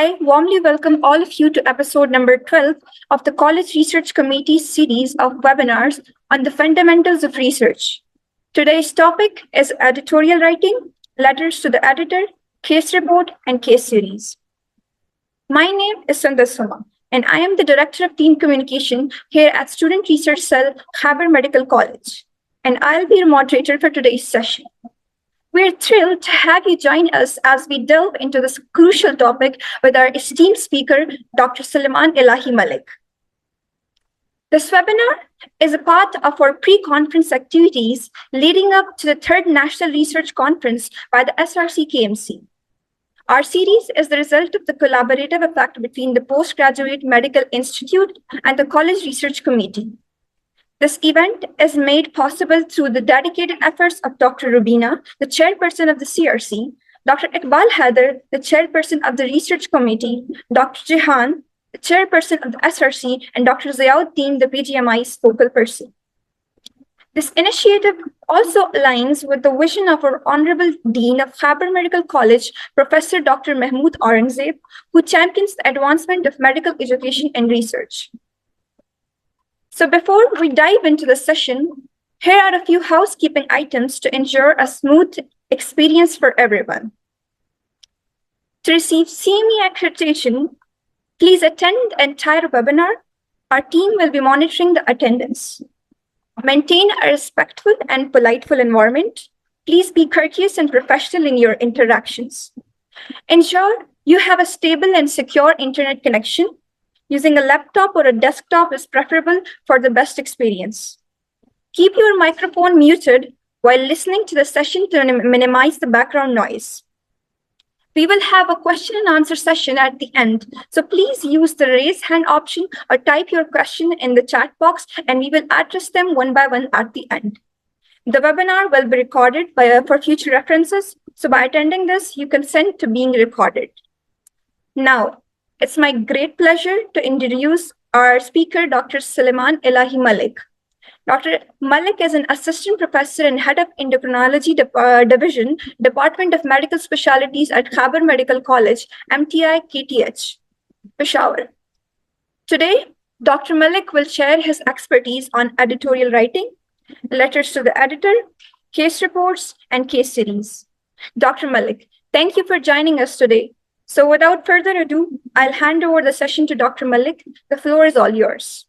I warmly welcome all of you to episode number 12 of the College Research Committee's series of webinars on the fundamentals of research. Today's topic is editorial writing, letters to the editor, case report, and case series. My name is Suleman, and I am the Director of Team Communication here at Student Research Cell, Khyber Medical College, and I'll be your moderator for today's session. We're thrilled to have you join us as we delve into this crucial topic with our esteemed speaker, Dr. Suleman Elahi Malik. This webinar is a part of our pre-conference activities leading up to the third National Research Conference by the SRC KMC. Our series is the result of the collaborative effort between the Postgraduate Medical Institute and the College Research Committee. This event is made possible through the dedicated efforts of Dr. Rubina, the chairperson of the CRC, Dr. Iqbal Haider, the chairperson of the Research Committee, Dr. Jehan, the chairperson of the SRC, and Dr. Ziauddin, the PGMI's focal person. This initiative also aligns with the vision of our Honorable Dean of Khyber Medical College, Professor Dr. Mahmood Aurangzeb, who champions the advancement of medical education and research. So before we dive into the session, here are a few housekeeping items to ensure a smooth experience for everyone. To receive CMEJ accreditation, please attend the entire webinar. Our team will be monitoring the attendance. Maintain a respectful and politeful environment. Please be courteous and professional in your interactions. Ensure you have a stable and secure internet connection. Using a laptop or a desktop is preferable for the best experience. Keep your microphone muted while listening to the session to minimize the background noise. We will have a question and answer session at the end, so please use the raise hand option or type your question in the chat box and we will address them one by one at the end. The webinar will be recorded for future references, so by attending this, you consent to being recorded. Now, it's my great pleasure to introduce our speaker, Dr. Suleman Elahi Malik. Dr. Malik is an assistant professor and head of Endocrinology Division, Department of Medical Specialties at Khyber Medical College, MTI KTH, Peshawar. Today, Dr. Malik will share his expertise on editorial writing, letters to the editor, case reports, and case series. Dr. Malik, thank you for joining us today. So without further ado, I'll hand over the session to Dr. Malik. The floor is all yours.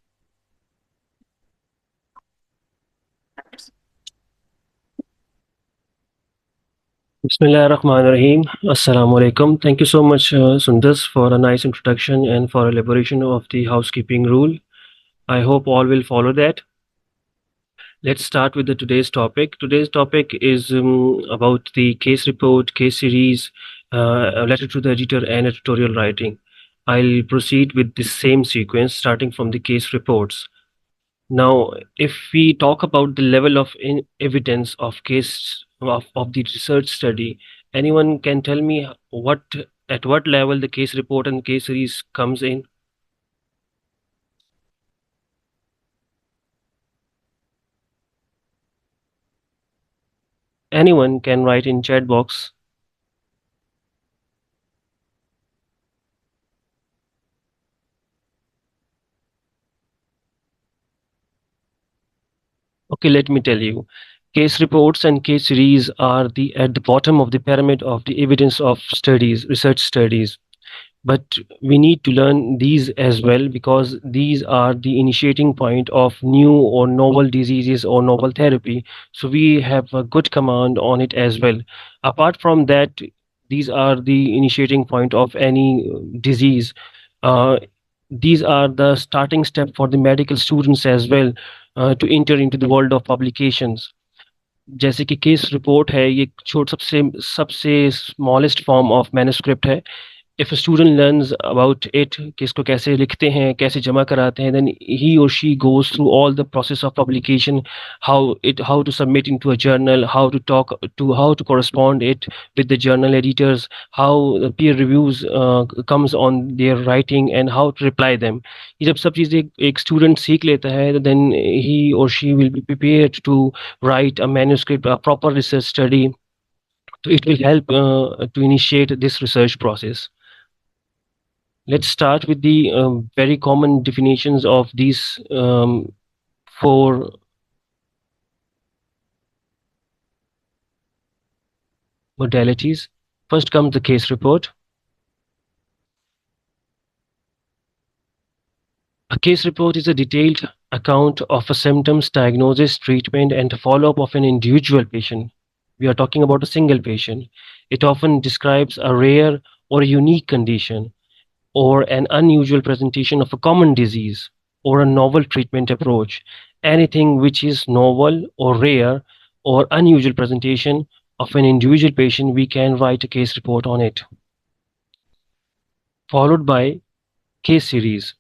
Bismillahirrahmanirrahim. Assalamu alaikum. Thank you so much, Sundas, for a nice introduction and for elaboration of the housekeeping rule. I hope all will follow that. Let's start with today's topic. Today's topic is about the case report, case series, letter to the editor, and editorial writing. I'll proceed with the same sequence, starting from the case reports. Now, if we talk about the level of evidence of case of the research study, anyone can tell me at what level the case report and case series comes in? Anyone can write in chat box. Okay, let me tell you. Case reports and case series are at the bottom of the pyramid of the evidence of studies, research studies. But we need to learn these as well because these are the initiating point of new or novel diseases or novel therapy. So we have a good command on it as well. Apart from that, these are the initiating point of any disease. These are the starting step for the medical students as well to enter into the world of publications. जैसे कि case report है, ये सबसे smallest form of manuscript है. If a student learns about it, कि इसको कैसे लिखते हैं, कैसे जमा कराते हैं, then he or she goes through all the process of publication, how to submit into a journal, how to correspond it with the journal editors, how the peer reviews comes on their writing and how to reply them. ये जब सब चीज़ें एक student सीख लेता है, then he or she will be prepared to write a manuscript, a proper research study. So it will help to initiate this research process. Let's start with the very common definitions of these four modalities. First comes the case report. A case report is a detailed account of a symptoms, diagnosis, treatment, and follow-up of an individual patient. We are talking about a single patient. It often describes a rare or unique condition, or an unusual presentation of a common disease, or a novel treatment approach. Anything which is novel or rare or unusual presentation of an individual patient, we can write a case report on it. Followed by case series.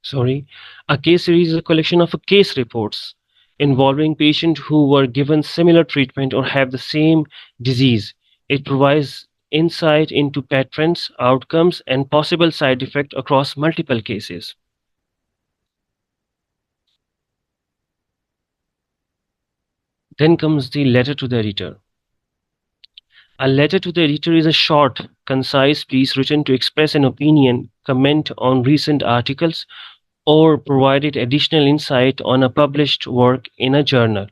Sorry, a case series is a collection of case reports involving patients who were given similar treatment or have the same disease. It provides insight into patterns, outcomes, and possible side effects across multiple cases. Then comes the letter to the editor. A letter to the editor is a short, concise piece written to express an opinion, comment on recent articles, or provided additional insight on a published work in a journal.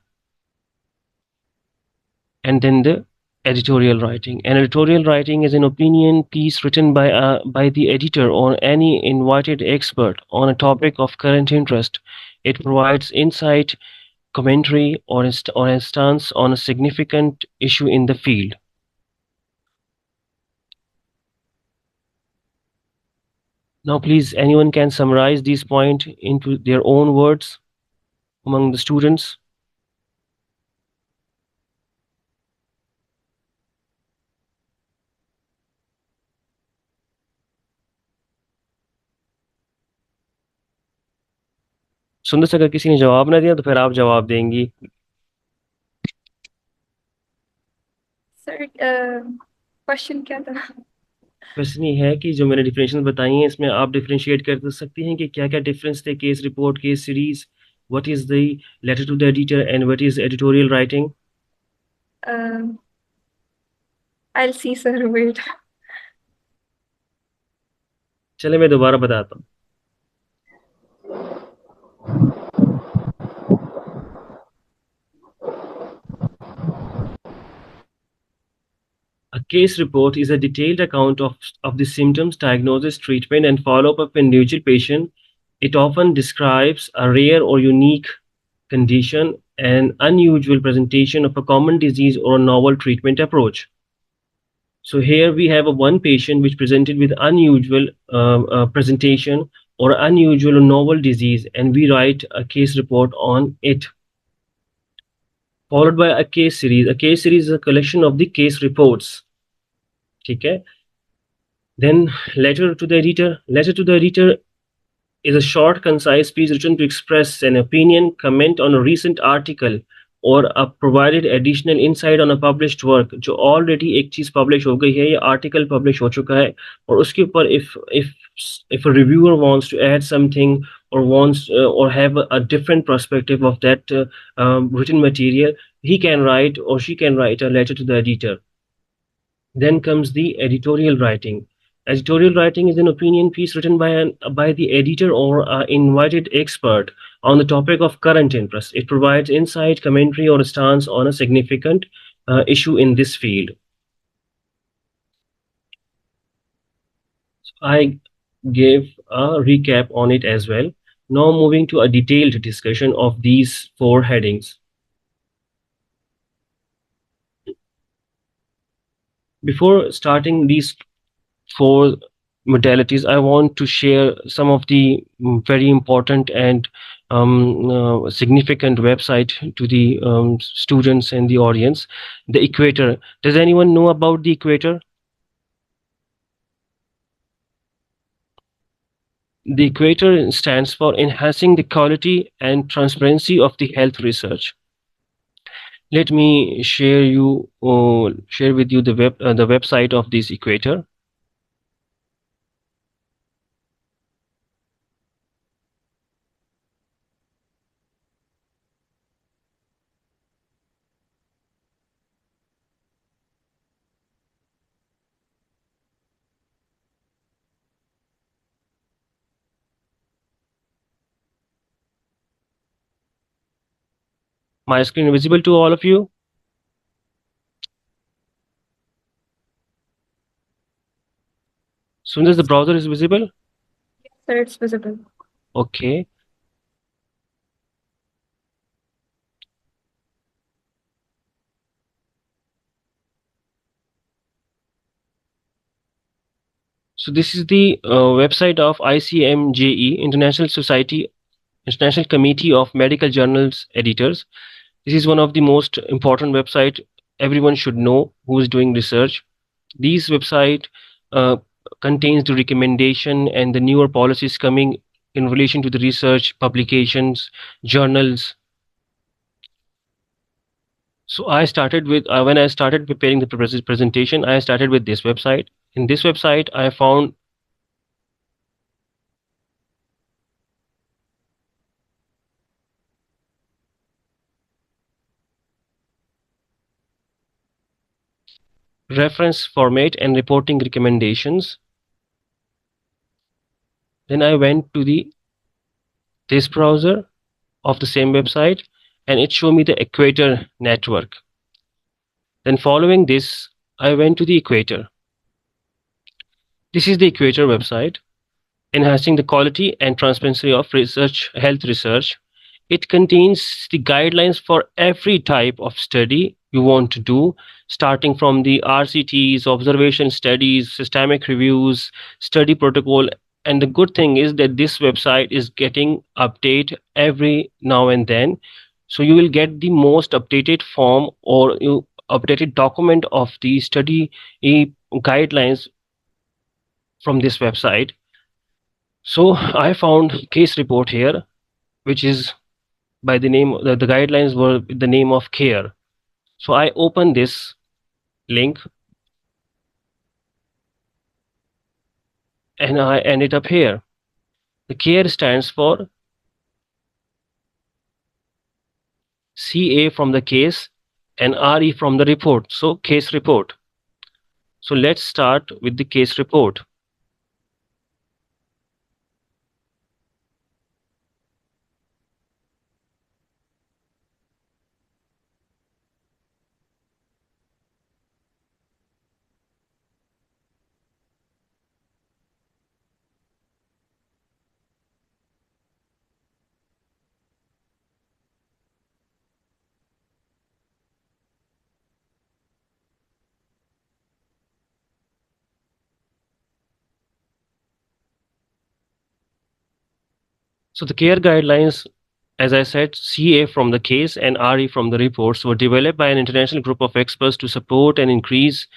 And then the editorial writing. An editorial writing is an opinion piece written by the editor or any invited expert on a topic of current interest. It provides insight, commentary, or a stance on a significant issue in the field. Now, please, anyone can summarize these points into their own words among the students. सुंदर से अगर किसी ने जवाब ना दिया तो फिर आप जवाब देंगी. सर क्वेश्चन क्या था? क्वेश्चन ये है कि जो मैंने डिफरेंशियल बताई हैं इसमें आप डिफरेंशिएट कर सकती हैं कि क्या क्या डिफरेंस थे case report, case series, what is the letter to the editor and what is editorial writing. I'll see, sir. Wait. चले मैं दोबारा बताता हूँ. A case report is a detailed account of the symptoms, diagnosis, treatment, and follow-up of an individual patient. It often describes a rare or unique condition, an unusual presentation of a common disease, or a novel treatment approach. So here we have one patient which presented with unusual presentation or unusual or novel disease, and we write a case report on it. Followed by a case series. A case series is a collection of the case reports. Okay. Then letter to the editor. Letter to the editor is a short, concise piece written to express an opinion, comment on a recent article, और अब provided additional insight on a published work. जो already एक चीज publish हो गई है, ये article publish हो चुका है, और उसके ऊपर if a reviewer wants to add something or wants or have a different perspective of that written material, he can write or she can write a letter to the editor. Then comes the editorial writing. Editorial writing is an opinion piece written by the editor or an invited expert on the topic of current interest. It provides insight, commentary, or a stance on a significant issue in this field. I gave a recap on it as well. Now moving to a detailed discussion of these four headings. Before starting these four modalities, I want to share some of the very important and significant website to the students and the audience. The Equator. Does anyone know about the Equator? The Equator stands for Enhancing the Quality and Transparency of the Health Research. Let me share with you the website of this Equator. My screen visible to all of you? Soon as the browser is visible? Sir, it's visible. Okay. So this is the website of ICMJE, International Committee of Medical Journals Editors. This is one of the most important website everyone should know who is doing research. These website uh, contains the recommendation and the newer policies coming in relation to the research, publications, journals. So I started with when I started preparing the presentation, I started with this website. In this website, I found reference format and reporting recommendations. Then I went to this browser of the same website, and it showed me the Equator network. Then following this, I went to the Equator. This is the Equator website, enhancing the quality and transparency of health research. It contains the guidelines for every type of study you want to do, starting from the RCTs, observation studies, systemic reviews, study protocol. And the good thing is that this website is getting update every now and then. So you will get the most updated form or updated document of the study guidelines from this website. So I found case report here, which is by the name, the guidelines were the name of CARE. So I open this link and I ended up here. The CARE stands for CA from the case and RE from the report. So case report. So let's start with the case report. So the CARE guidelines, as I said, CA from the case and RE from the reports were developed by an international group of experts to support and increase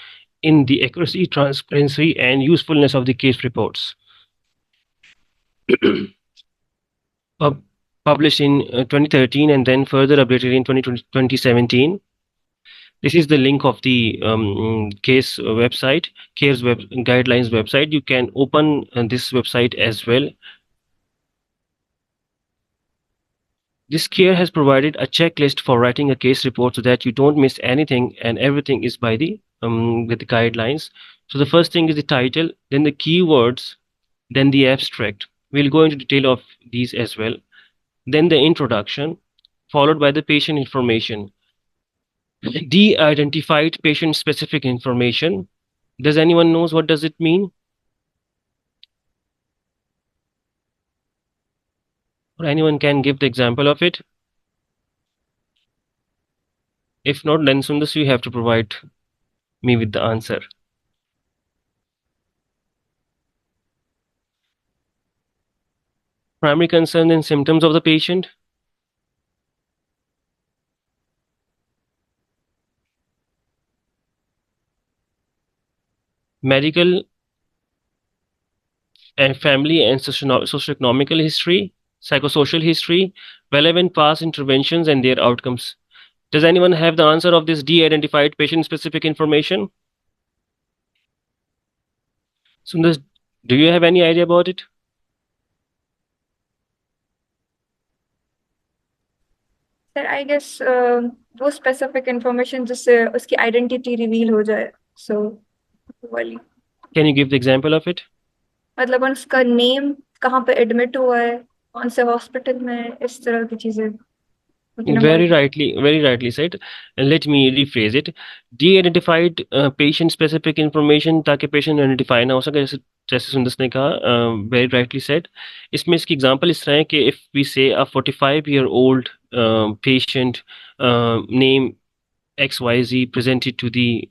in the accuracy, transparency, and usefulness of the case reports. Published in 2013 and then further updated in 2017. This is the link of the case website, CARE's guidelines website. You can open this website as well. This CARE has provided a checklist for writing a case report so that you don't miss anything and everything is by the with the guidelines. So the first thing is the title, then the keywords, then the abstract. We'll go into detail of these as well. Then the introduction, followed by the patient information. De-identified patient-specific information. Does anyone knows what does it mean? Or anyone can give the example of it? If not, then Sundas, you have to provide me with the answer. Primary concern and symptoms of the patient. Medical and family and socioeconomical history, psychosocial history, relevant past interventions and their outcomes. Does anyone have the answer of this de-identified patient-specific information? Sundas, do you have any idea about it? Sir, I guess वो specific information जिससे उसकी identity reveal हो जाए. So, वाली. Can you give the example of it? मतलब उसका name, कहाँ पे admit हुआ है, कौन से hospital में, इस तरह की चीजें. Very rightly said. And let me rephrase it. De-identified patient specific information ताकि patient identify ना हो सके, जैसे जैसे सुंदर ने कहा, very rightly said. इसमें इसकी example इस तरह है कि if we say a 45-year-old patient name XYZ presented to the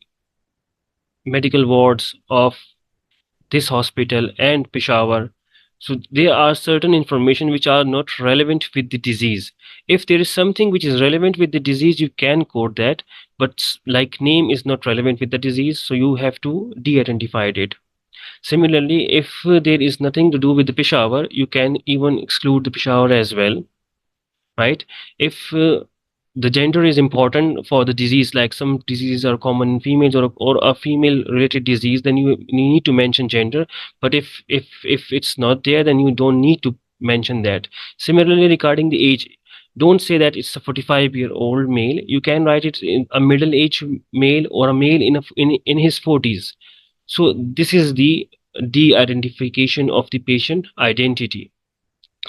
medical wards of this hospital and Peshawar. So there are certain information which are not relevant with the disease. If there is something which is relevant with the disease, you can code that, but like name is not relevant with the disease, so you have to de-identify it. Similarly, if there is nothing to do with the Peshawar, you can even exclude the Peshawar as well, right? If the gender is important for the disease, like some diseases are common in females, or a female related disease, then you need to mention gender. But if it's not there, then you don't need to mention that. Similarly, regarding the age, don't say that it's a 45-year-old male. You can write it in a middle-aged male, or a male in his 40s. So this is the de-identification of the patient identity.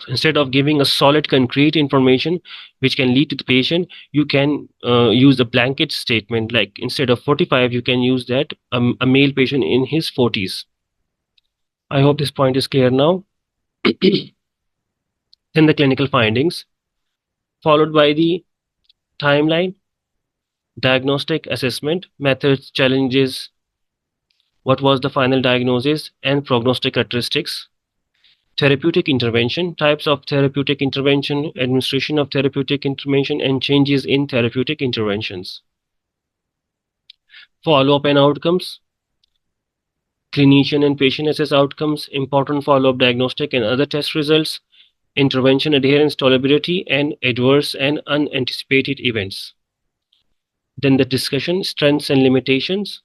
Instead of giving a solid concrete information which can lead to the patient, you can use a blanket statement, like instead of 45 you can use that a male patient in his 40s. I hope this point is clear now. Then the clinical findings, followed by the timeline, diagnostic assessment, methods, challenges, what was the final diagnosis, and prognostic characteristics. Therapeutic intervention, types of therapeutic intervention, administration of therapeutic intervention, and changes in therapeutic interventions. Follow-up and outcomes. Clinician and patient assess outcomes, important follow-up diagnostic and other test results, intervention adherence, tolerability, and adverse and unanticipated events. Then the discussion, strengths and limitations.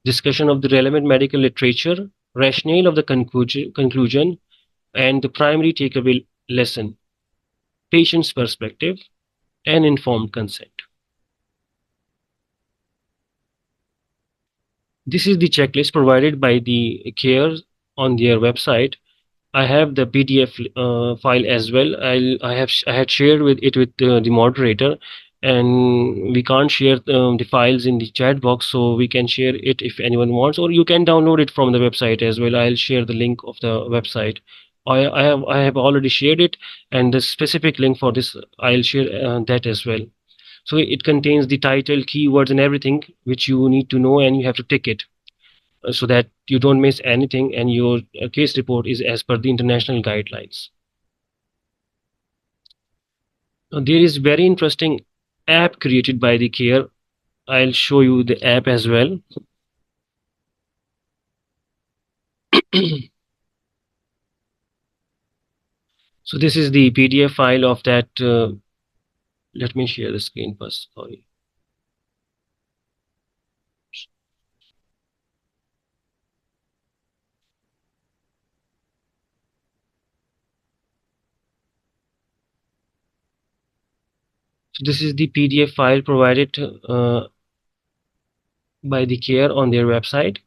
Discussion of the relevant medical literature, rationale of the conclusion, and the primary takeaway lesson, patient's perspective, and informed consent. This is the checklist provided by the CARE on their website. I have the PDF file as well. I had shared with the moderator, and we can't share the files in the chat box, so we can share it if anyone wants, or you can download it from the website as well. I'll share the link of the website. I have already shared it, and the specific link for this I'll share that as well. So it contains the title, keywords, and everything which you need to know, and you have to tick it so that you don't miss anything, and your case report is as per the international guidelines. Now, there is very interesting app created by the CARE. I'll show you the app as well. So this is the PDF file of that. Let me share the screen first. Sorry. So this is the PDF file provided by the CARE on their website.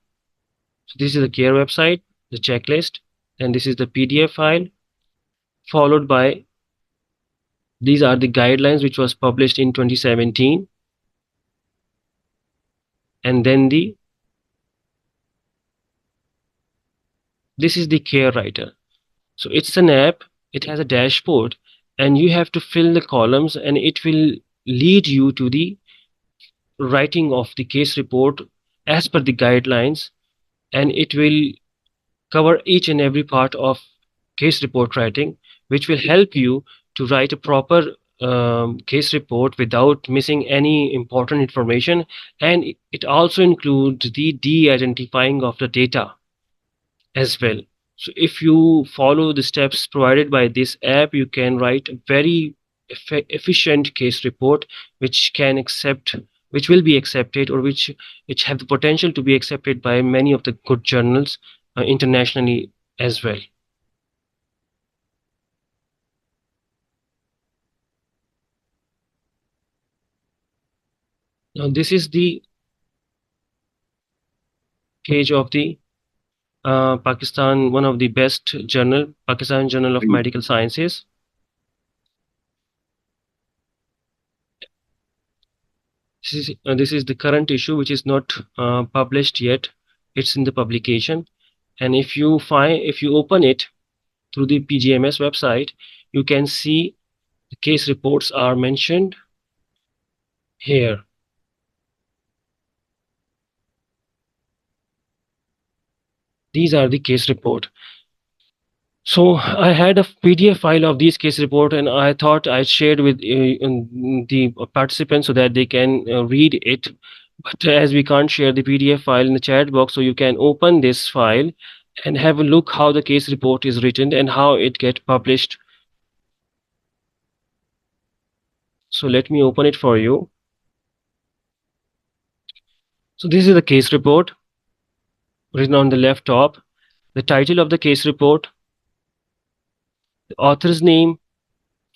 So this is the CARE website, the checklist, and this is the PDF file, followed by these are the guidelines which was published in 2017, and then this is the CARE writer. So it's an app, it has a dashboard, and you have to fill the columns, and it will lead you to the writing of the case report as per the guidelines, and it will cover each and every part of case report writing, which will help you to write a proper case report without missing any important information. And it also includes the de-identifying of the data as well. So if you follow the steps provided by this app, you can write a very efficient case report which will be accepted, or which have the potential to be accepted by many of the good journals internationally as well. Now this is the page of the Pakistan, one of the best journal, Pakistan Journal of Medical Sciences. This is the current issue, which is not published yet. It's in the publication, and if you open it through the PGMS website, you can see the case reports are mentioned here. These are the case report. So I had a PDF file of these case report, and I thought I'd shared with the participants so that they can read it. But as we can't share the PDF file in the chat box, so you can open this file and have a look how the case report is written and how it get published. So let me open it for you. So this is the case report written on the left top. The title of the case report, the author's name,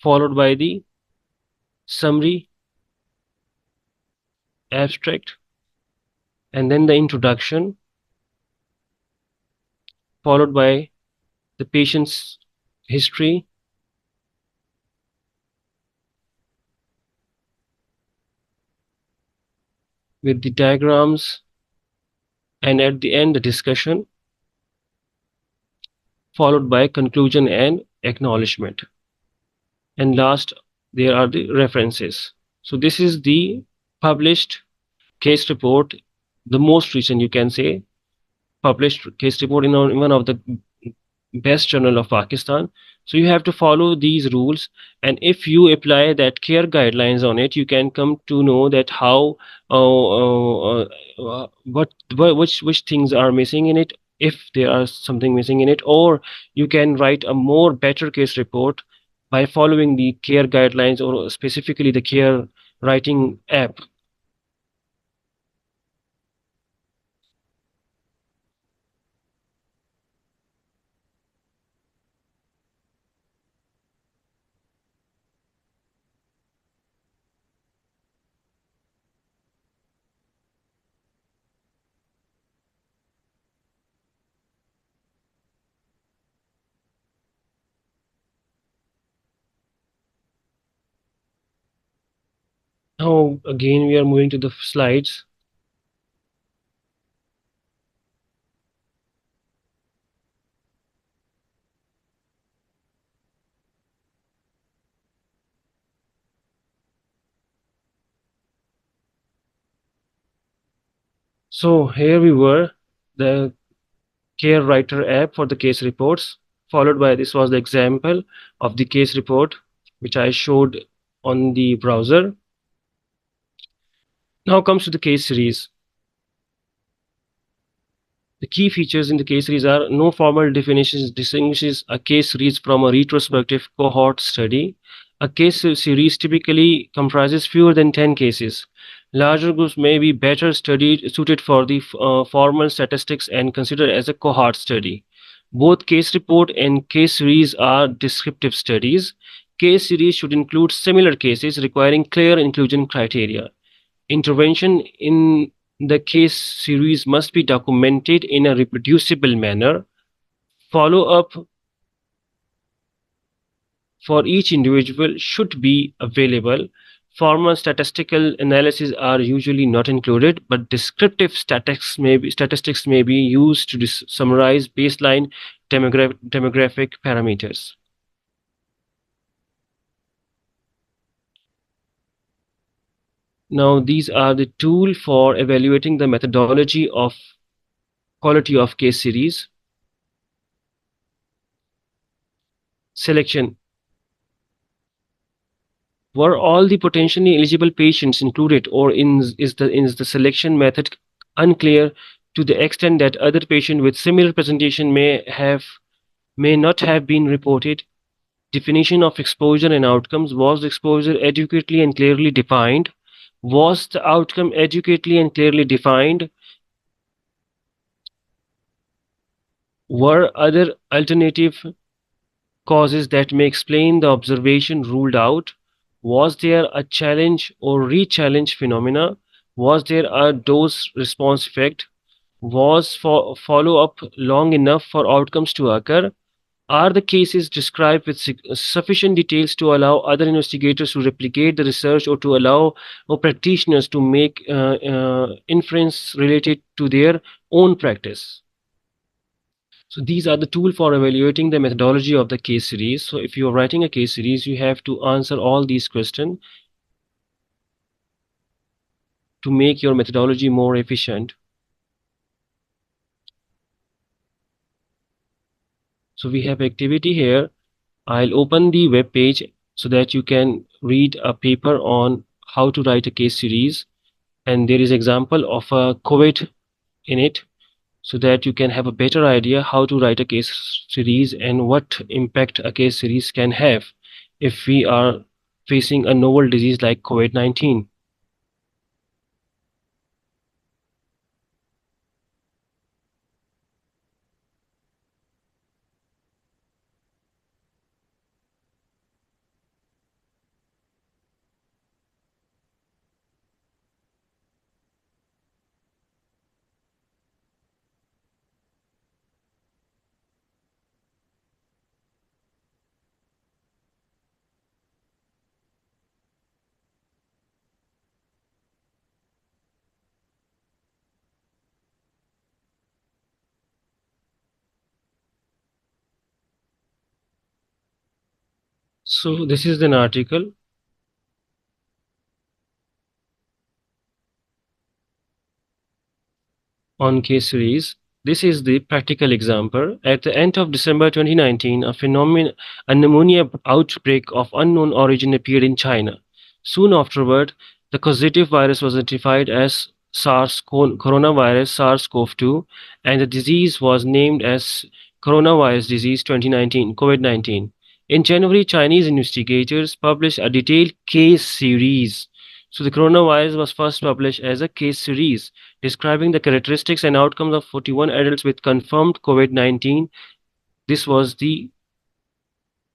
followed by the summary, abstract, and then the introduction, followed by the patient's history, with the diagrams, and at the end the discussion, followed by conclusion and acknowledgement. And last, there are the references. So this is the published case report, the most recent, you can say, published case report in one of the best journal of Pakistan. So you have to follow these rules, and if you apply that care guidelines on it, you can come to know that how which things are missing in it, if there are something missing in it, or you can write a more better case report by following the care guidelines, or specifically the care writing app. Now again we are moving to the slides. So here we were, the care writer app for the case reports, followed by this was the example of the case report which I showed on the browser. Now comes to the case series. The key features in the case series are: no formal definitions distinguishes a case series from a retrospective cohort study. A case series typically comprises fewer than 10 cases. Larger groups may be better suited for the formal statistics and considered as a cohort study. Both case report and case series are descriptive studies. Case series should include similar cases requiring clear inclusion criteria. Intervention in the case series must be documented in a reproducible manner. Follow-up for each individual should be available. Formal statistical analyses are usually not included, but descriptive statistics may be used to summarize baseline demographic parameters. Now, these are the tools for evaluating the methodology of quality of case series. Selection. Were all the potentially eligible patients included, or is the selection method unclear to the extent that other patients with similar presentation may not have been reported? Definition of exposure and outcomes. Was the exposure adequately and clearly defined? Was the outcome adequately and clearly defined? Were other alternative causes that may explain the observation ruled out? Was there a challenge or re-challenge phenomena? Was there a dose response effect? Was follow-up long enough for outcomes to occur? Are the cases described with sufficient details to allow other investigators to replicate the research or to allow practitioners to make inference related to their own practice? So these are the tool for evaluating the methodology of the case series. So if you are writing a case series, you have to answer all these questions to make your methodology more efficient. So we have activity here. I'll open the web page so that you can read a paper on how to write a case series. And there is example of a COVID in it so that you can have a better idea how to write a case series and what impact a case series can have if we are facing a novel disease like COVID-19. So this is an article on case series. This is the practical example. At the end of December 2019, a pneumonia outbreak of unknown origin appeared in China. Soon afterward, the causative virus was identified as coronavirus SARS-CoV-2, and the disease was named as coronavirus disease 2019, COVID-19. In January, Chinese investigators published a detailed case series. So the coronavirus was first published as a case series describing the characteristics and outcomes of 41 adults with confirmed COVID-19. This was the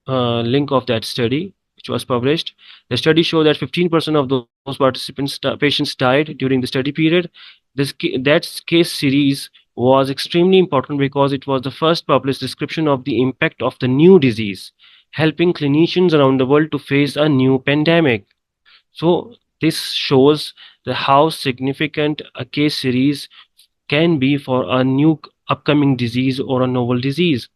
link of that study, which was published. The study showed that 15% of those patients died during the study period. That case series was extremely important because it was the first published description of the impact of the new disease, helping clinicians around the world to face a new pandemic. So this shows how significant a case series can be for a new upcoming disease or a novel disease.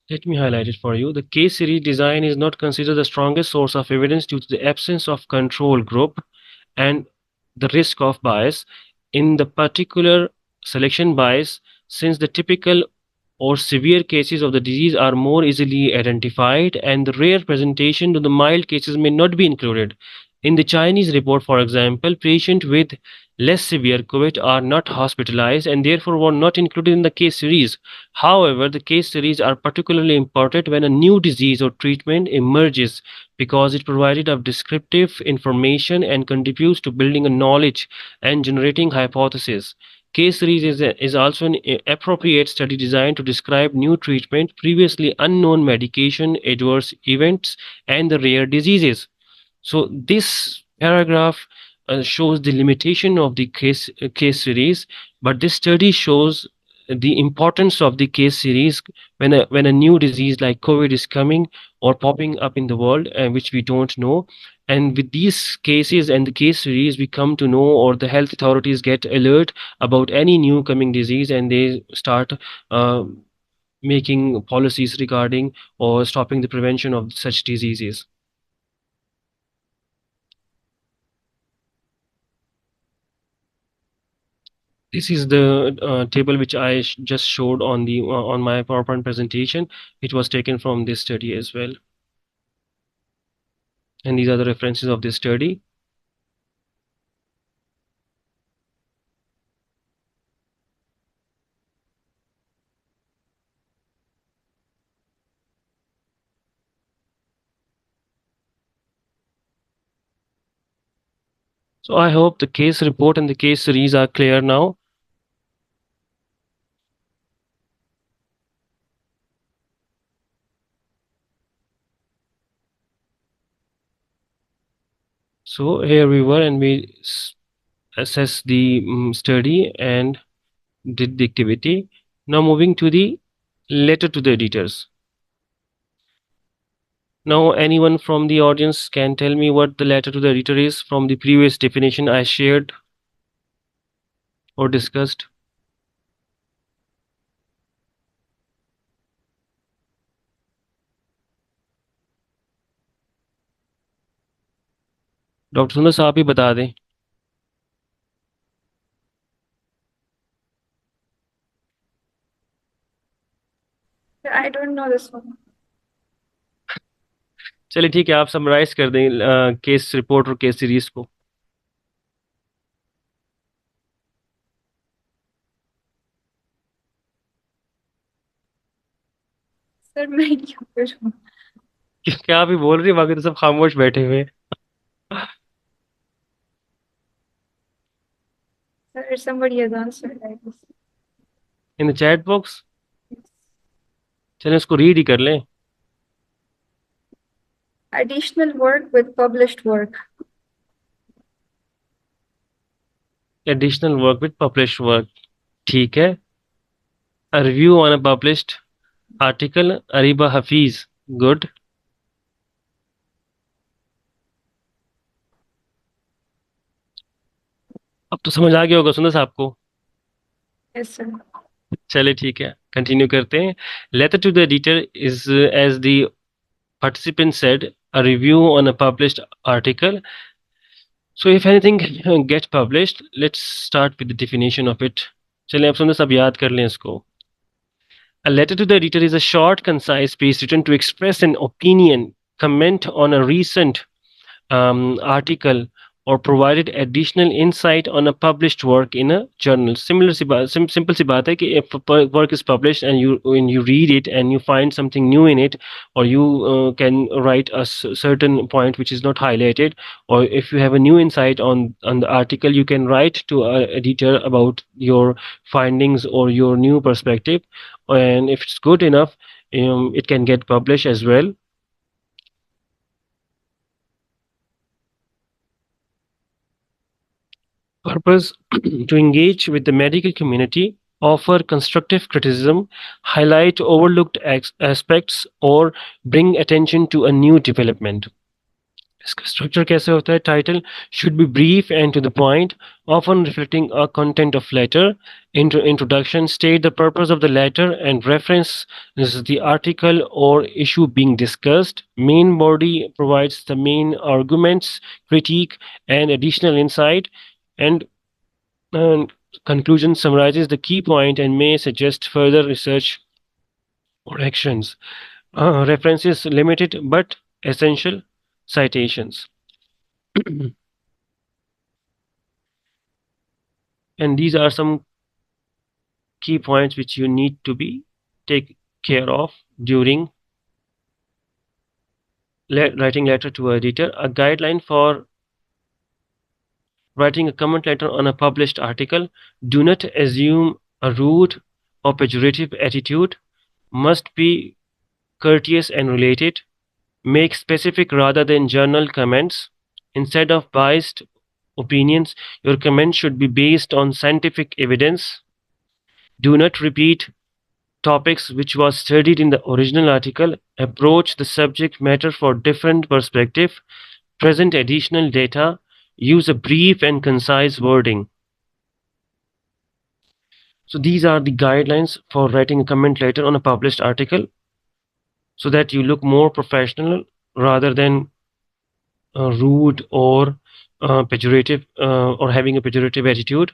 Let me highlight it for you. The case series design is not considered the strongest source of evidence due to the absence of control group and the risk of bias. In the particular selection bias, since the typical or severe cases of the disease are more easily identified and the rare presentation to the mild cases may not be included. In the Chinese report, for example, patients with less severe COVID are not hospitalized and therefore were not included in the case series. However, the case series are particularly important when a new disease or treatment emerges because it provided of descriptive information and contributes to building a knowledge and generating hypotheses. Case series is also an appropriate study designed to describe new treatment, previously unknown medication, adverse events, and the rare diseases. So this paragraph shows the limitation of the case series, but this study shows the importance of the case series when a new disease like COVID is coming or popping up in the world, which we don't know. And with these cases and the case series, we come to know, or the health authorities get alert about any new coming disease, and they start making policies regarding or stopping the prevention of such diseases. This is the table which I just showed on the on my PowerPoint presentation. It was taken from this study as well. And these are the references of this study. So I hope the case report and the case series are clear now. So here we were, and we assess the study and did the activity. Now moving to the letter to the editors. Now anyone from the audience can tell me what the letter to the editor is from the previous definition I shared or discussed. Doctor सुंदर साहब ही बता दें. I don't know this one. चलिए ठीक है, आप summarise कर दें केस रिपोर्ट और केस सीरीज को. सर मैं क्यों करूँ? क्या आप ही बोल रही है, बाकी तो सब खामोश बैठे हुए हैं. Sir, somebody has answered, I guess. In the chat box. चलिए उसको रीड ही कर लें. Additional work with published work. Additional work with published work. ठीक है. A review on a published article. Ariba Hafiz. Good. अब तो समझ आ गया होगा सुंदर साहब को. Yes, sir. चलिए ठीक है, कंटिन्यू करते हैं. Letter to the editor is as the participant said a review on a published article. So if anything gets published, let's start with the definition of it. चलिए आप सुंदर साहब याद कर लें इसको. A letter to the editor is a short, concise piece written to express an opinion, comment on a recent article, or provided additional insight on a published work in a journal. Simple सी बात है कि if a work is published and when you read it and you find something new in it, or you can write a certain point which is not highlighted, or if you have a new insight on the article, you can write to an editor about your findings or your new perspective, and if it's good enough, it can get published as well. Purpose to engage with the medical community, offer constructive criticism, highlight overlooked aspects, or bring attention to a new development. इसका structure कैसे होता है? Title should be brief and to the point, often reflecting a content of letter. Introduction, state the purpose of the letter and reference the article or issue being discussed. Main body provides the main arguments, critique, and additional insight. And conclusion summarizes the key point and may suggest further research or actions. References limited but essential citations. And these are some key points which you need to be take care of during writing letter to editor. A guideline for writing a comment letter on a published article: do not assume a rude or pejorative attitude, must be courteous and related, make specific rather than general comments. Instead of biased opinions, your comment should be based on scientific evidence. Do not repeat topics which was studied in the original article. Approach the subject matter for different perspective. Present additional data. Use a brief and concise wording. So these are the guidelines for writing a comment letter on a published article, so that you look more professional rather than rude or pejorative or having a pejorative attitude.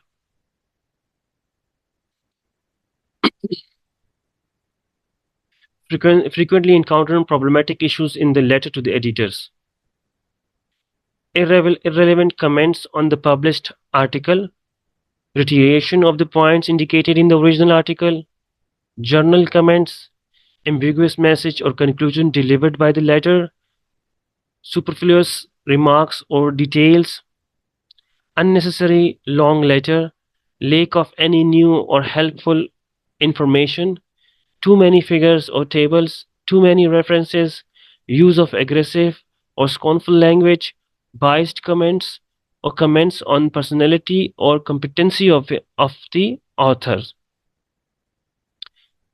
Frequently encounter problematic issues in the letter to the editors. Irrelevant comments on the published article, reiteration of the points indicated in the original article, journal comments, ambiguous message or conclusion delivered by the letter, superfluous remarks or details, unnecessary long letter, lack of any new or helpful information, too many figures or tables, too many references, use of aggressive or scornful language, biased comments, or comments on personality or competency of the author.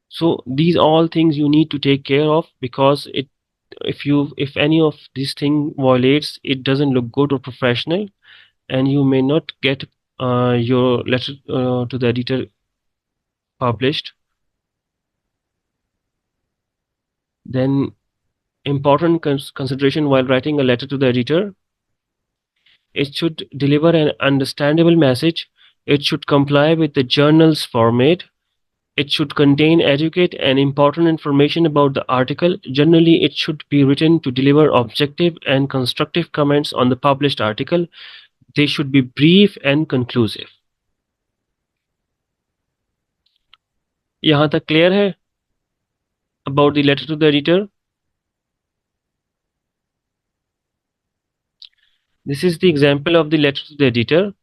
So these all things you need to take care of, because if any of these thing violates, it doesn't look good or professional, and you may not get your letter to the editor published. Then important consideration while writing a letter to the editor: it should deliver an understandable message, it should comply with the journal's format, it should contain adequate and important information about the article. Generally, it should be written to deliver objective and constructive comments on the published article. They should be brief and conclusive. यहाँ तक clear है about the letter to the editor? This is the example of the letter to the editor.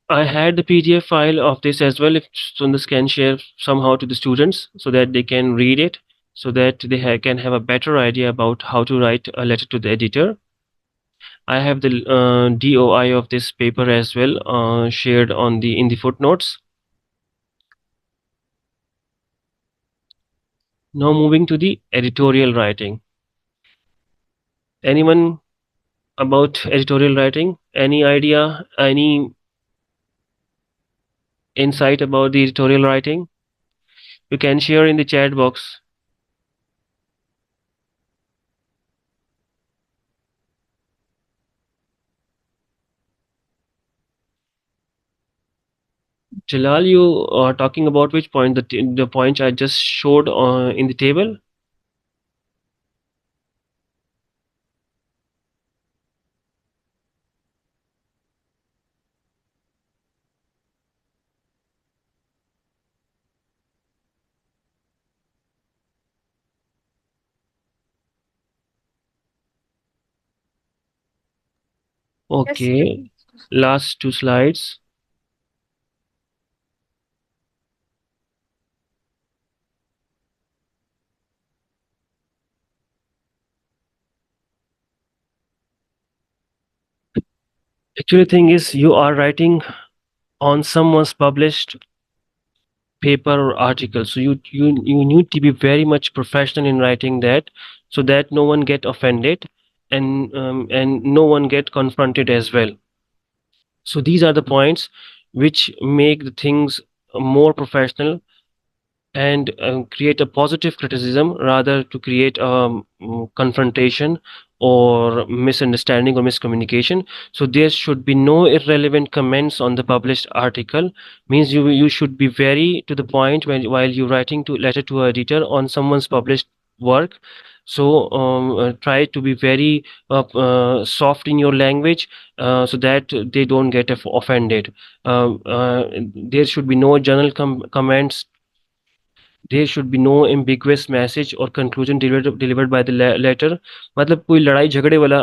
I had the PDF file of this as well. If Sundar can share somehow to the students so that they can read it, so that they can have a better idea about how to write a letter to the editor. I have the DOI of this paper as well, shared on in the footnotes. Now moving to the editorial writing. Anyone about editorial writing? Any idea? Any insight about the editorial writing? You can share in the chat box. Jalal, you are talking about which point? The point I just showed in the table? Okay, last two slides. Actually, thing is, you are writing on someone's published paper or article, so you need to be very much professional in writing that, so that no one get offended and no one get confronted as well. So these are the points which make the things more professional and create a positive criticism rather to create confrontation or misunderstanding or miscommunication. So there should be no irrelevant comments on the published article. Means you should be very to the point while you're writing to letter to an editor on someone's published work. So try to be very soft in your language so that they don't get offended. There should be no general comments. There should be no ambiguous message or conclusion delivered by the letter. मतलब कोई लड़ाई झगड़े वाला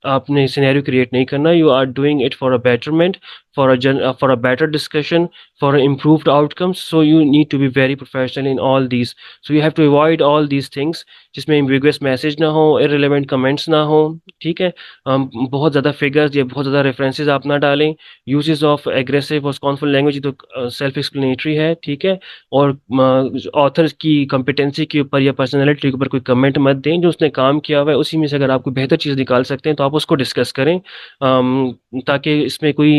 आपने scenario create नहीं करना. You are doing it for a betterment, for a better discussion, for improved outcomes. So you need to be very professional in all these. So you have to avoid all these things जिसमें ambiguous message ना हो, irrelevant comments ना हो. ठीक है, बहुत ज़्यादा figures या बहुत ज़्यादा references आप ना डालें. Uses of aggressive or scornful language तो self explanatory है. ठीक है, और ऑथर की कॉम्पिटेंसी के ऊपर या पर्सनैलिटी के ऊपर कोई कमेंट मत दें. जो उसने काम किया हुआ है उसी में से अगर आप कोई बेहतर चीज़ निकाल सकते हैं तो आप उसको डिस्कस करें, ताकि इसमें कोई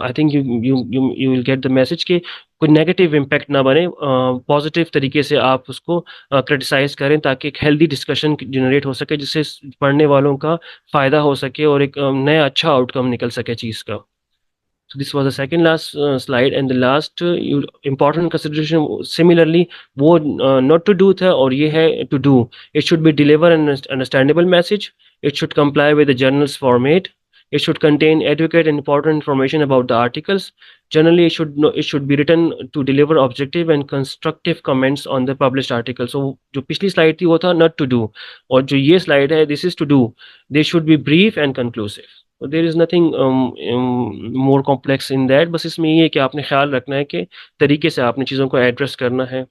I think you will get the message कि कोई नेगेटिव इम्पैक्ट ना बने. पॉजिटिव तरीके से आप उसको क्रिटिसाइज करें ताकि एक हेल्दी डिस्कशन जनरेट हो सके, जिससे पढ़ने वालों का फ़ायदा हो सके और एक नया अच्छा आउटकम निकल सके चीज़ का. So this was the second last slide, and the last important consideration similarly वो not to do था और ये है to do. It should be deliver an understandable message. It should comply with the journal's format. It should contain adequate and important information about the articles. Generally, it should be written to deliver objective and constructive comments on the published article. So जो पिछली slide थी वो था not to do, और जो ये slide है this is to do. They should be brief and conclusive. There is nothing more complex in that. बस इसमें ये है कि आपने ख्याल रखना है कि तरीके से आपने चीज़ों को एड्रेस करना है.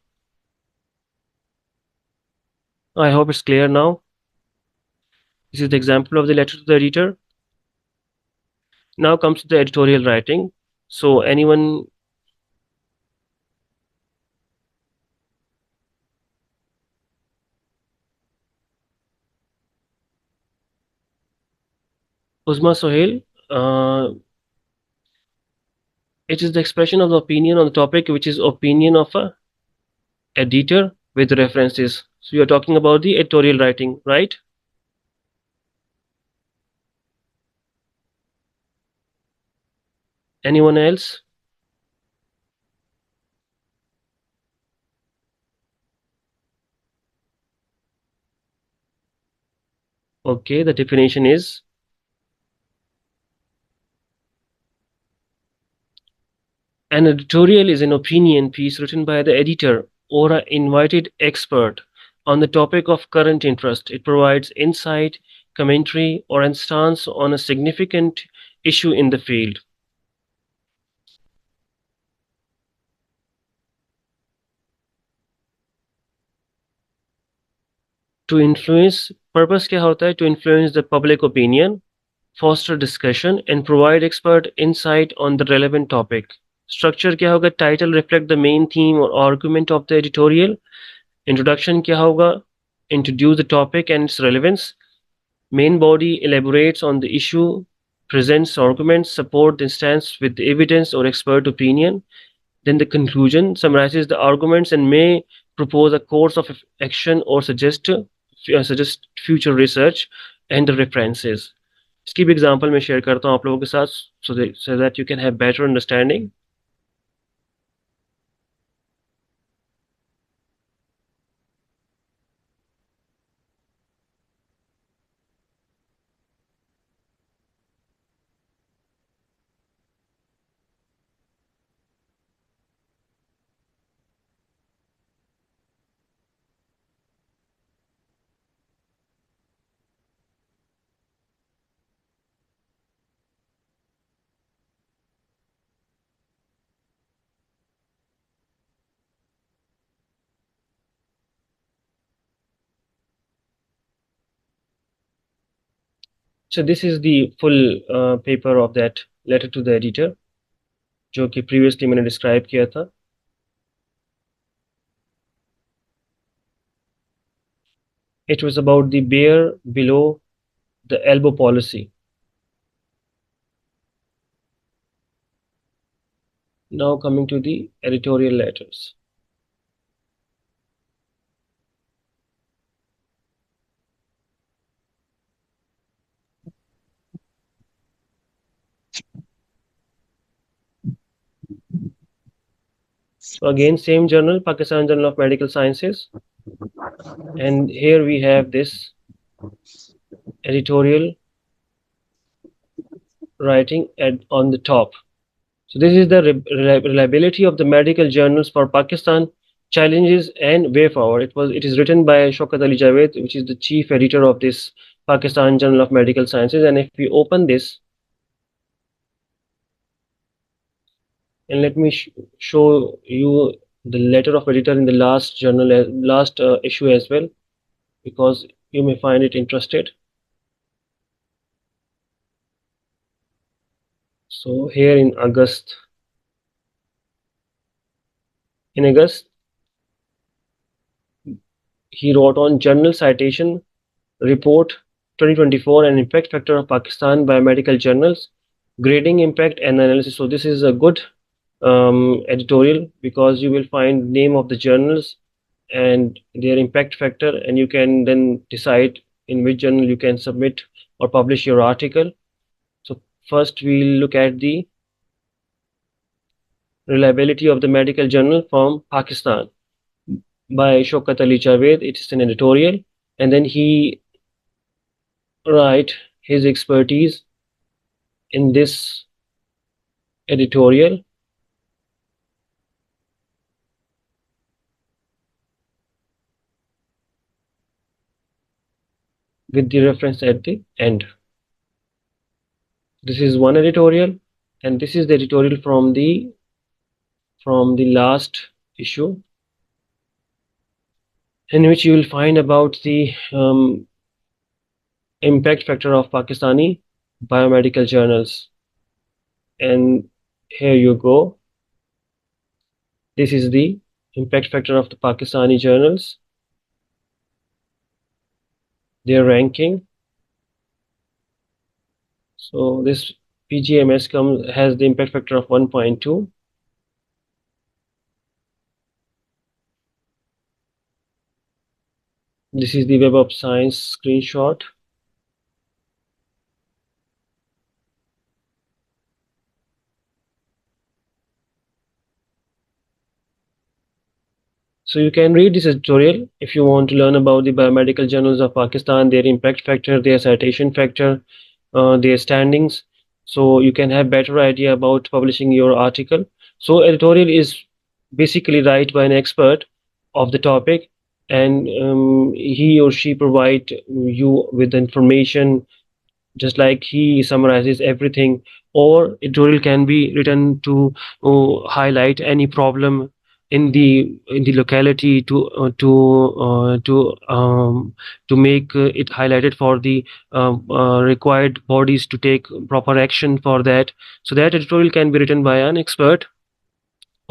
I hope it's clear now. This is the example of the letter to the editor. Now comes to the editorial writing. So anyone? Uzma Sohail, it is the expression of the opinion on the topic, which is opinion of a editor with references. So you're talking about the editorial writing, right? Anyone else? Okay, the definition is an editorial is an opinion piece written by the editor or an invited expert on the topic of current interest. It provides insight, commentary, or a stance on a significant issue in the field. To influence, purpose क्या होता है? To influence the public opinion, foster discussion, and provide expert insight on the relevant topic. Structure क्या होगा? Title reflect the main theme or argument of the editorial. Introduction क्या होगा? Introduce the topic and its relevance. Main body elaborates on the issue, presents arguments, support the stance with evidence or expert opinion. Then the conclusion summarizes the arguments and may propose a course of action or suggest future research and the references. इसकी भी example मैं share करता हूँ आप लोगों के साथ so that you can have better understanding. So this is the full paper of that letter to the editor, जो कि previously मैंने describe किया था. It was about the bare below the elbow policy. Now coming to the editorial letters. So again, same journal, Pakistan Journal of Medical Sciences. And here we have this editorial writing on the top. So this is the reliability of the medical journals for Pakistan, challenges and way forward. It is written by Shaukat Ali Javed, which is the chief editor of this Pakistan Journal of Medical Sciences. And if we open this, and let me show you the letter of editor in the last issue as well, because you may find it interested. So here in August, he wrote on Journal Citation Report 2024 and Impact Factor of Pakistan Biomedical Journals, Grading Impact and Analysis. So this is a good editorial because you will find name of the journals and their impact factor, and you can then decide in which journal you can submit or publish your article. So first we'll look at the reliability of the medical journal from Pakistan by Shaukat Ali Javed. It is an editorial, and then he write his expertise in this editorial. With the reference at the end. This is one editorial, and this is the editorial from the last issue, in which you will find about the impact factor of Pakistani biomedical journals. And here you go. This is the impact factor of the Pakistani journals, their ranking. So this PGMS has the impact factor of 1.2. This is the Web of Science screenshot. So you can read this tutorial if you want to learn about the biomedical journals of Pakistan, their impact factor, their citation factor, their standings. So you can have better idea about publishing your article. So editorial is basically write by an expert of the topic, and he or she provide you with information just like he summarizes everything. Or editorial can be written to highlight any problem in the locality to make it highlighted for the required bodies to take proper action for that. So that editorial can be written by an expert,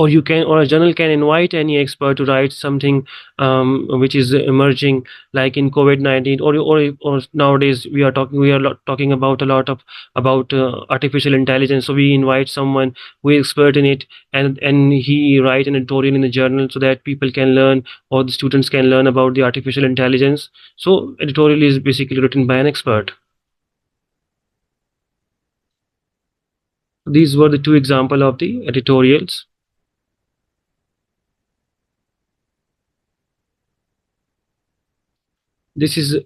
or you can, or a journal can invite any expert to write something which is emerging, like in COVID-19, or nowadays we are talking about a lot of about artificial intelligence. So we invite someone who is expert in it, and he write an editorial in the journal so that people can learn, or the students can learn about the artificial intelligence. So editorial is basically written by an expert. These were the two examples of the editorials. This is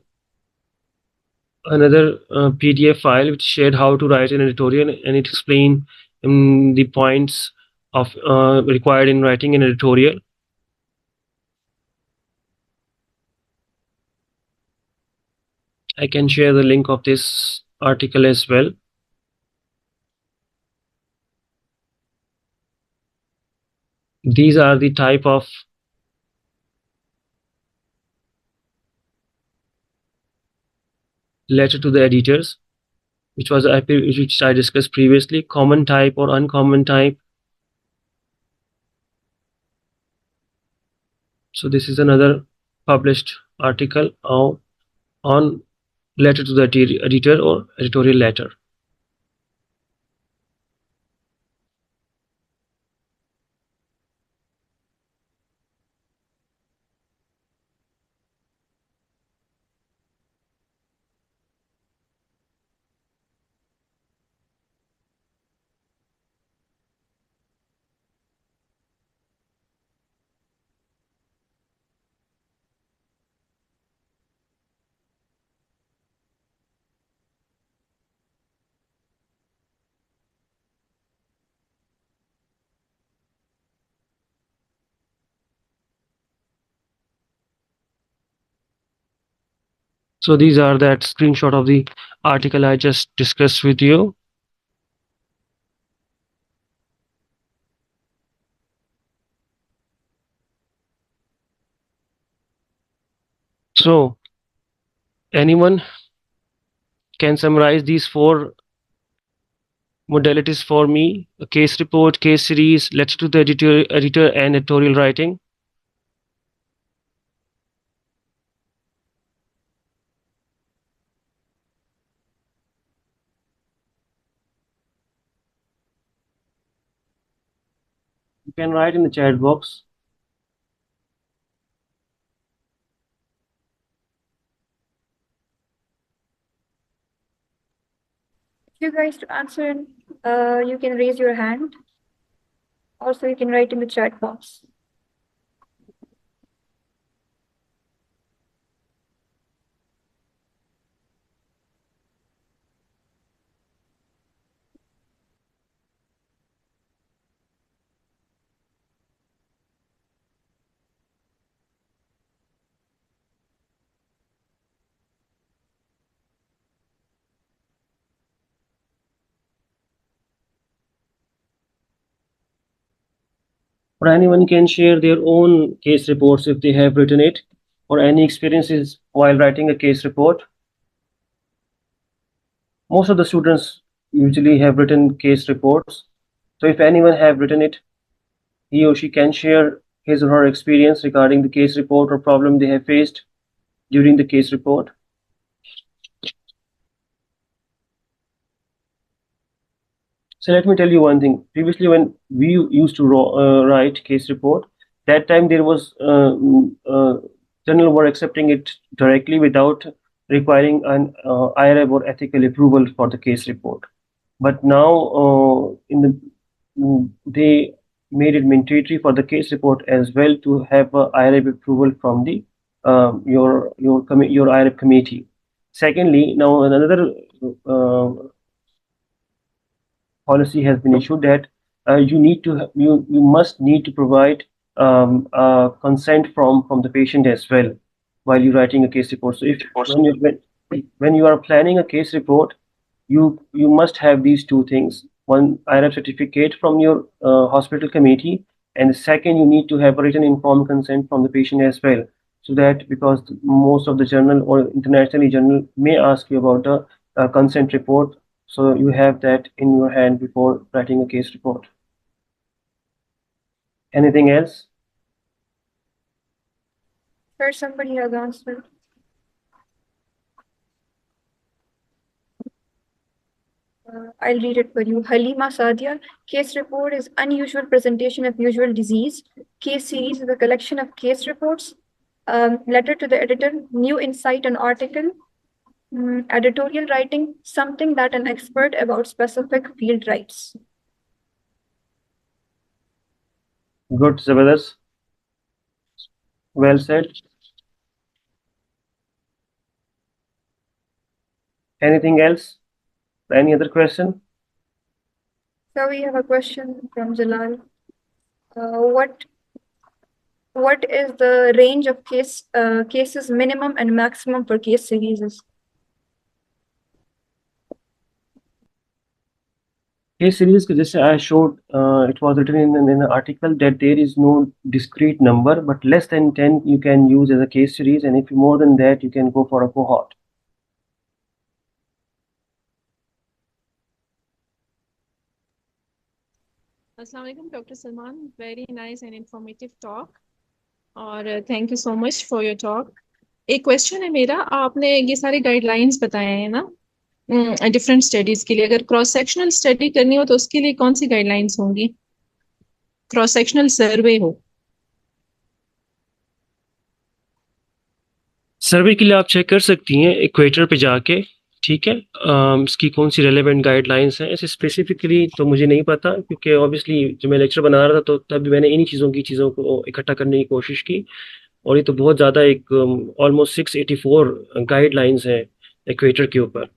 another PDF file which shared how to write an editorial, and it explained the points of required in writing an editorial. I can share the link of this article as well. These are the type of letter to the editors, which I discussed previously: common type or uncommon type. So this is another published article on letter to the editor or editorial letter. So these are that screenshot of the article I just discussed with you. So anyone can summarize these four modalities for me: a case report, case series, letter to the editor, and editorial writing. You can write in the chat box. If you guys to answer, you can raise your hand. Also, you can write in the chat box. Or anyone can share their own case reports if they have written it, or any experiences while writing a case report. most of the students usually have written case reports. So if anyone have written it, he or she can share his or her experience regarding the case report or problem they have faced during the case report. So let me tell you one thing. Previously, when we used to write case report, that time there was journal were accepting it directly without requiring an IRAB or ethical approval for the case report. But now they made it mandatory for the case report as well to have a IRAB approval from the your IRAB committee. Secondly, now another policy has been issued that you must need to provide consent from the patient as well while you're writing a case report. So if when you are planning a case report, you must have these two things: one, IRAB certificate from your hospital committee, and second, you need to have a written informed consent from the patient as well. So that, because most of the journal or internationally journal may ask you about a consent report, so you have that in your hand before writing a case report. Anything else? Sir, somebody has answered. I'll read it for you. Halima Sadia, case report is unusual presentation of usual disease. Case series is a collection of case reports. Letter to the editor, new insight on article. Editorial writing, something that an expert about specific field writes. Good, Zabardast. Well said. Anything else? Any other question? So we have a question from Jalal. What is the range of cases minimum and maximum for case series? Case series, just I showed, it was written in an article that there is no discrete number, but less than 10 you can use as a case series, and if more than that, you can go for a cohort. Assalamu alaikum, Dr. Suleman. Very nice and informative talk. और thank you so much for your talk. एक question है मेरा, आपने ये सारे guidelines बताए हैं ना डिफरेंट स्टडीज के लिए, अगर क्रॉस सेक्शनल स्टडी करनी हो तो उसके लिए कौन सी गाइडलाइंस होंगी? क्रॉस सेक्शनल सर्वे हो। सर्वे के लिए आप चेक कर सकती हैं इक्वेटर पे जाके, ठीक है। इसकी कौन सी रेलेवेंट गाइडलाइंस हैं, ऐसे स्पेसिफिकली तो मुझे नहीं पता, क्योंकि ऑब्वियसली जब मैं लेक्चर बना रहा था तो तब मैंने इन्हीं चीज़ों को इकट्ठा करने की कोशिश की, और ये तो बहुत ज़्यादा एक ऑलमोस्ट 684 गाइडलाइंस हैं इक्वेटर के ऊपर,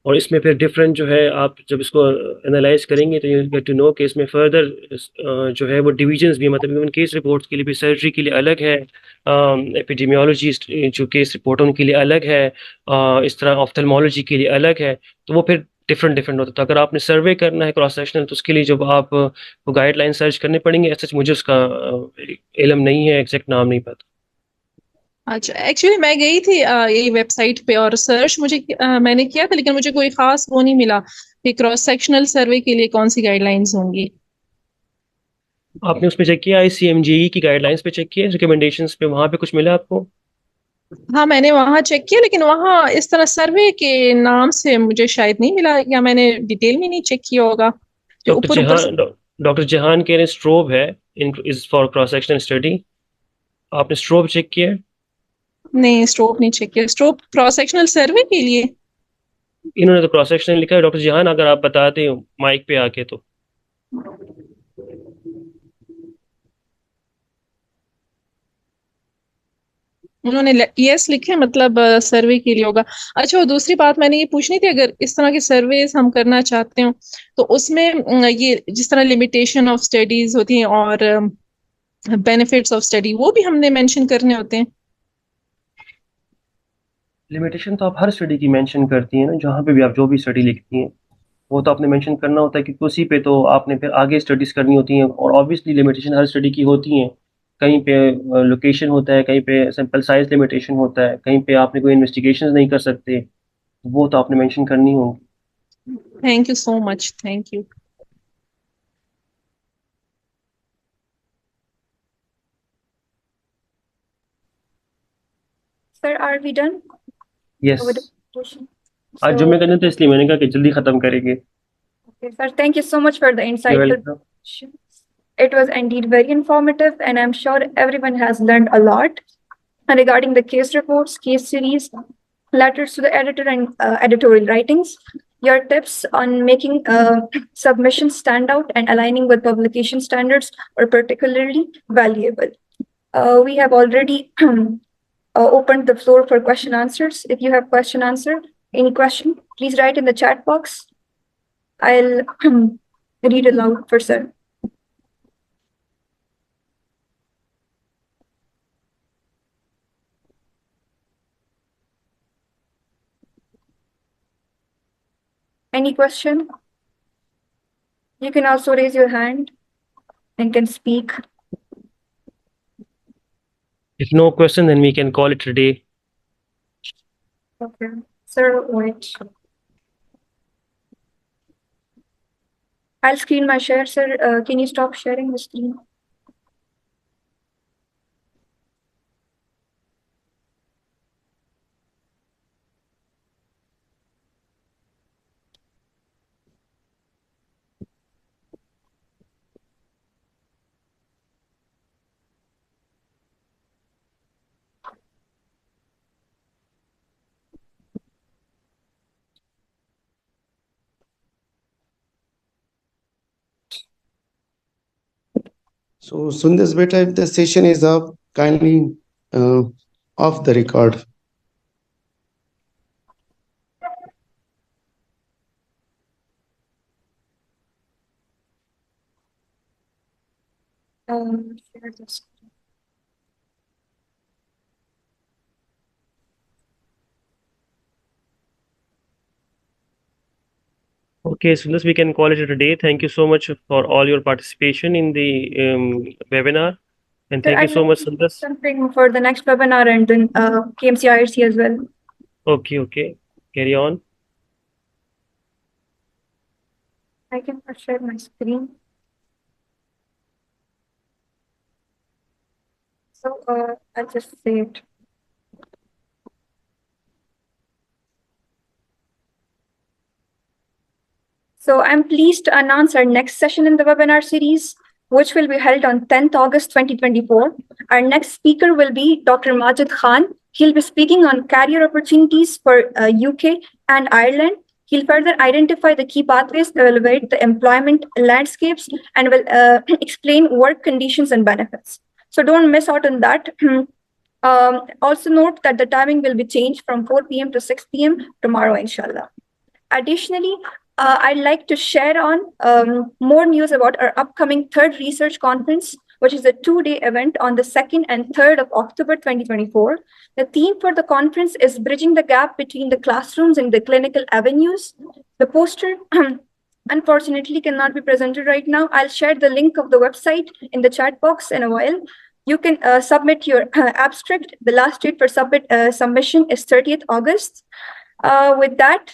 और इसमें फिर डिफरेंट जो है आप जब इसको एनालाइज करेंगे तो यू गेट टू नो कि इसमें फर्दर जो है वो डिविजन्स भी, मतलब इवन केस रिपोर्ट्स के लिए भी सर्जरी के लिए अलग है, एपिडेमियोलॉजिस्ट जो केस रिपोर्ट उनके लिए अलग है, इस तरह ऑफ्थेल्मोलॉजी के लिए अलग है, तो वो फिर डिफरेंट होता है। तो अगर आपने सर्वे करना है क्रॉस सेक्शनल, तो उसके लिए जब आप वो गाइडलाइन सर्च करने पड़ेंगे, ऐसा मुझे उसका इल्म नहीं है, एग्जैक्ट नाम नहीं पता। अच्छा, एक्चुअली मैं गई थी ये वेबसाइट पे और सर्च मैंने किया था, लेकिन मुझे कोई खास वो नहीं मिला कि क्रॉस सेक्शनल सर्वे के लिए कौन सी गाइडलाइंस होंगी। आपने उसमें चेक किया, CMEJ की गाइडलाइंस पे चेक किया, रिकमेंडेशंस पे, वहां पे कुछ मिला आपको? हाँ, मैंने वहां चेक किया, लेकिन वहां इस तरह सर्वे के नाम से मुझे शायद नहीं मिला, या मैंने डिटेल में नहीं चेक किया होगा। डॉक्टर जहान के स्ट्रोब है is for cross sectional study, आपने स्ट्रोब चेक किया? नहीं, स्ट्रोब नहीं चेक किया। स्ट्रोब क्रॉस सेक्शनल सर्वे के लिए इन्होंने तो क्रॉस सेक्शनल लिखा है डॉक्टर जहान, अगर आप बताते हो माइक पे आके तो। उन्होंने यस लिखे, मतलब सर्वे के लिए होगा। अच्छा, और दूसरी बात मैंने ये पूछनी थी, अगर इस तरह के सर्वेस हम करना चाहते हो तो उसमें ये जिस तरह लिमिटेशन ऑफ स्टडीज होती हैं और बेनिफिट्स ऑफ स्टडी, वो भी हमने मेंशन करने होते हैं? लिमिटेशन तो आप हर स्टडी की मेंशन करती हैं ना, जहाँ पे भी आप जो भी स्टडी लिखती हैं वो तो आपने मेंशन करना होता है, क्योंकि उसी पे तो आपने फिर आगे स्टडीज करनी होती हैं, और ऑब्वियसली लिमिटेशन हर स्टडी की होती हैं। कहीं पे लोकेशन होता है, कहीं पे सैंपल साइज लिमिटेशन होता है, कहीं पे आपने कोई इन्वेस्टिगेशन नहीं कर सकते, वो तो आपने मेंशन करनी होगी। Thank you so much. Thank you. Sir, are we done Yes. with the presentation? आज जो मैं करना था इसलिए मैंने कहा कि जल्दी खत्म करेंगे. Okay, sir, thank you so much for the You're insightful welcome. questions. It was indeed very informative, and I'm sure everyone has learned a lot regarding the case reports, case series, letters to the editor, and editorial writings. Your tips on making submissions stand out and aligning with publication standards are particularly valuable. We have already opened the floor for question answers. If you have question answer, any question, please write in the chat box. I'll read aloud for sir. Any question? You can also raise your hand and can speak. If no question, then we can call it a day. Okay. Sir, wait. I'll screen my share, sir. Can you stop sharing the screen? So, Sundas beta, if the session is up, kindly off the record. Share the screen. Okay, so we can call it a day. Thank you so much for all your participation in the webinar. And Sir, thank you I'd so like much, to do Sundas. something for the next webinar and then KMC IRC as well. Okay. Carry on. I can share my screen. So I'll just say it. So I'm pleased to announce our next session in the webinar series, which will be held on 10th August 2024. Our next speaker will be Dr. Majid Khan. He'll be speaking on career opportunities for UK and Ireland. He'll further identify the key pathways, evaluate the employment landscapes, and will explain work conditions and benefits. So don't miss out on that. Also note that the timing will be changed from 4 p.m. to 6 p.m. tomorrow, inshallah. Additionally, I'd like to share on more news about our upcoming third research conference, which is a 2-day event on the 2nd and 3rd of October 2024. The theme for the conference is Bridging the Gap Between the Classrooms and the Clinical Avenues. The poster unfortunately cannot be presented right now. I'll share the link of the website in the chat box in a while. You can submit your abstract. The last date for submission is 30th August. With that,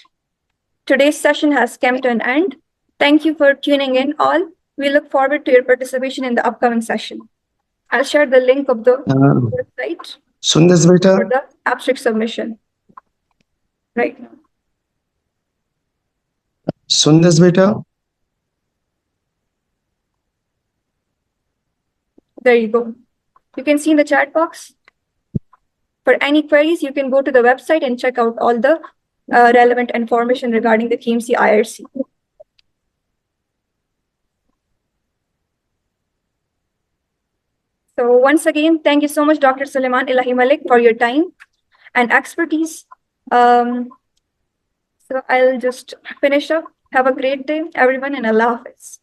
today's session has come to an end. Thank you for tuning in all. We look forward to your participation in the upcoming session. I'll share the link of the website Sundas for beta, the abstract submission right now. Sundas beta. There you go. You can see in the chat box. For any queries, you can go to the website and check out all the relevant information regarding the KMC IRC. So once again, thank you so much, Dr. Suleman, Elahi, Malik, for your time and expertise. So I'll just finish up. Have a great day, everyone, and Allah Hafiz.